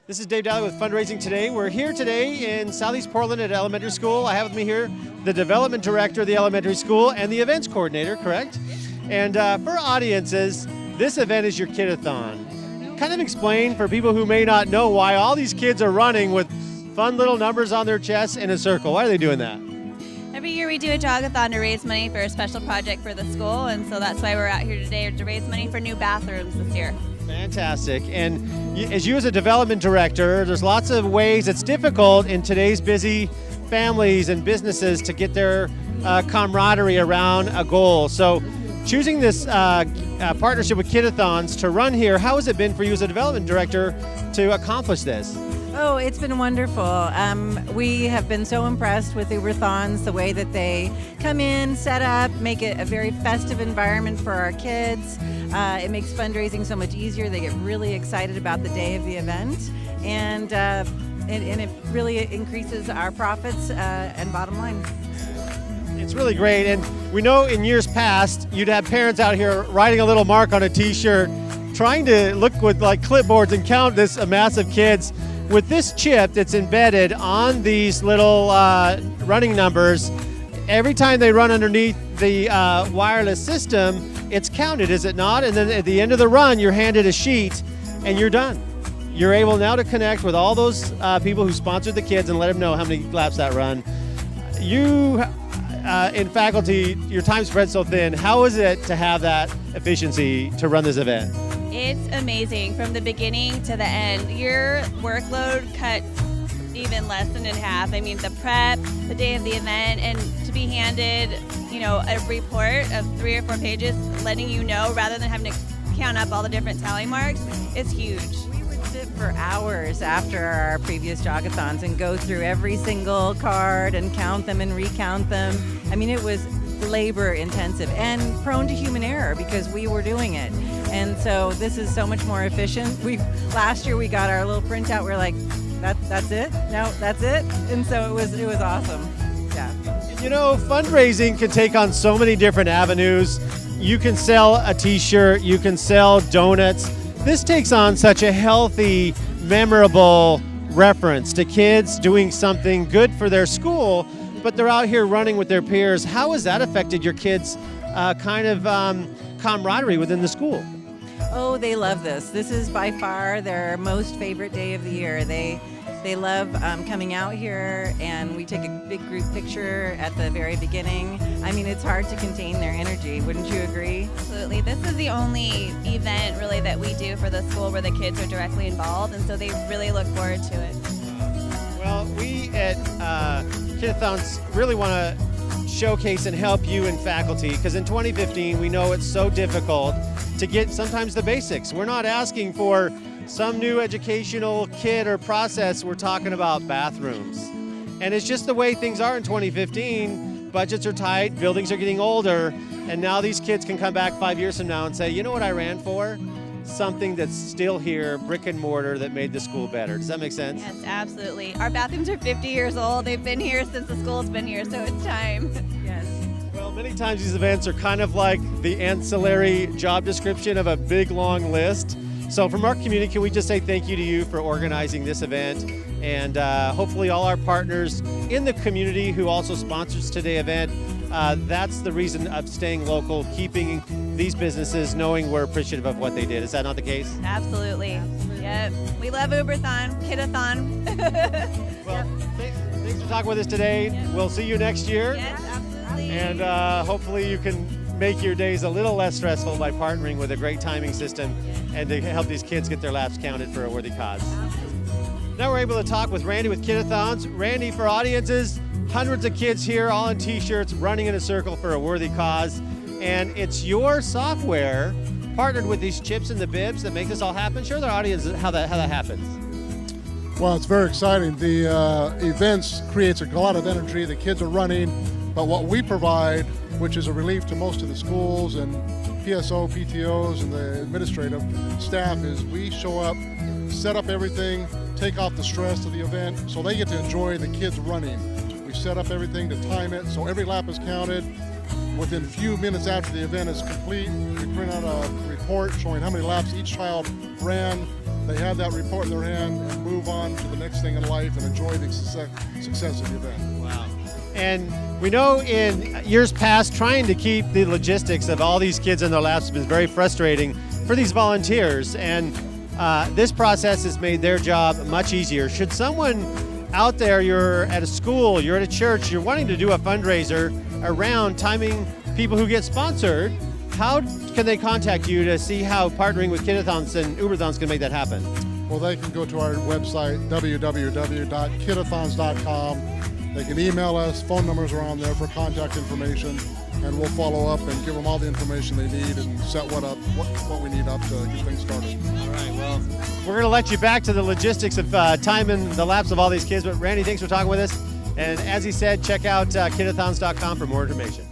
This is Dave Daly with Fundraising Today. We're here today in Southeast Portland at elementary school. I have with me here the development director of the elementary school and the events coordinator, correct? And for audiences, this event is your Kidathon. Kind of explain for people who may not know why all these kids are running with fun little numbers on their chests in a circle. Why are they doing that? Every year we do a jogathon to raise money for a special project for the school, and so that's why we're out here today to raise money for new bathrooms this year. Fantastic. And as you as a development director, there's lots of ways it's difficult in today's busy families and businesses to get their camaraderie around a goal. So choosing this partnership with Kidathons to run here, how has it been for you as a development director to accomplish this? Oh, it's been wonderful. We have been so impressed with Uberthons, the way that they come in, set up, make it a very festive environment for our kids. It makes fundraising so much easier. They get really excited about the day of the event, and it really increases our profits and bottom line. It's really great, and we know in years past you'd have parents out here writing a little mark on a t-shirt, trying to look with like clipboards and count this mass of kids. With this chip that's embedded on these little running numbers, every time they run underneath the wireless system, it's counted, is it not? And then at the end of the run, you're handed a sheet and you're done. You're able now to connect with all those people who sponsored the kids and let them know how many laps that run. You, in faculty, your time spread so thin. How is it to have that efficiency to run this event? It's amazing from the beginning to the end. Your workload cuts even less than in half. I mean, the prep, the day of the event, and to be handed, a report of 3 or 4 pages letting you know rather than having to count up all the different tally marks is huge. We would sit for hours after our previous jogathons and go through every single card and count them and recount them. I mean, it was labor intensive and prone to human error because we were doing it. And so this is so much more efficient. Last year we got our little printout. We're like, that's it? No, that's it. And so it was awesome. Yeah. Fundraising can take on so many different avenues. You can sell a t-shirt, you can sell donuts. This takes on such a healthy, memorable reference to kids doing something good for their school, but they're out here running with their peers. How has that affected your kids' camaraderie within the school? Oh, they love this. This is by far their most favorite day of the year. They love coming out here, and we take a big group picture at the very beginning. I mean, it's hard to contain their energy. Wouldn't you agree? Absolutely. This is the only event really that we do for the school where the kids are directly involved, and so they really look forward to it. Well, we at Kidathons really want to showcase and help you and faculty, because in 2015 we know it's so difficult to get sometimes the basics. We're not asking for some new educational kit or process. We're talking about bathrooms. And it's just the way things are in 2015. Budgets are tight, buildings are getting older, and now these kids can come back 5 years from now and say, you know what I ran for? Something that's still here, brick and mortar, that made the school better. Does that make sense? Yes, absolutely. Our bathrooms are 50 years old. They've been here since the school's been here, so it's time. Yes. Well, many times these events are kind of like the ancillary job description of a big, long list. So from our community, can we just say thank you to you for organizing this event, and hopefully all our partners in the community who also sponsors today's event. That's the reason of staying local, keeping these businesses knowing we're appreciative of what they did. Is that not the case? Absolutely. Yep. We love Uberthon, Kidathon. Well, thanks for talking with us today. Yep. We'll see you next year. Yes, absolutely. And hopefully you can make your days a little less stressful by partnering with a great timing system and to help these kids get their laps counted for a worthy cause. Now we're able to talk with Randy with Kidathons. Randy, for audiences, hundreds of kids here, all in t-shirts, running in a circle for a worthy cause. And it's your software partnered with these chips and the bibs that make this all happen. Share with our audience how that happens. Well, it's very exciting. The events creates a lot of energy. The kids are running, but what we provide, which is a relief to most of the schools and PSO, PTOs, and the administrative staff, is we show up, set up everything, take off the stress of the event, so they get to enjoy the kids running. We set up everything to time it, so every lap is counted. Within a few minutes after the event is complete, we print out a report showing how many laps each child ran, they have that report in their hand and move on to the next thing in life and enjoy the success of the event. Wow. And we know in years past, trying to keep the logistics of all these kids in their laps has been very frustrating for these volunteers. And this process has made their job much easier. Should someone out there, you're at a school, you're at a church, you're wanting to do a fundraiser around timing people who get sponsored, how can they contact you to see how partnering with Kidathons and Uberthons can make that happen? Well, they can go to our website, www.kidathons.com. They can email us, phone numbers are on there for contact information, and we'll follow up and give them all the information they need and set what we need up to get things started. All right, well, we're going to let you back to the logistics of timing the laps of all these kids, but Randy, thanks for talking with us. And as he said, check out kidathons.com for more information.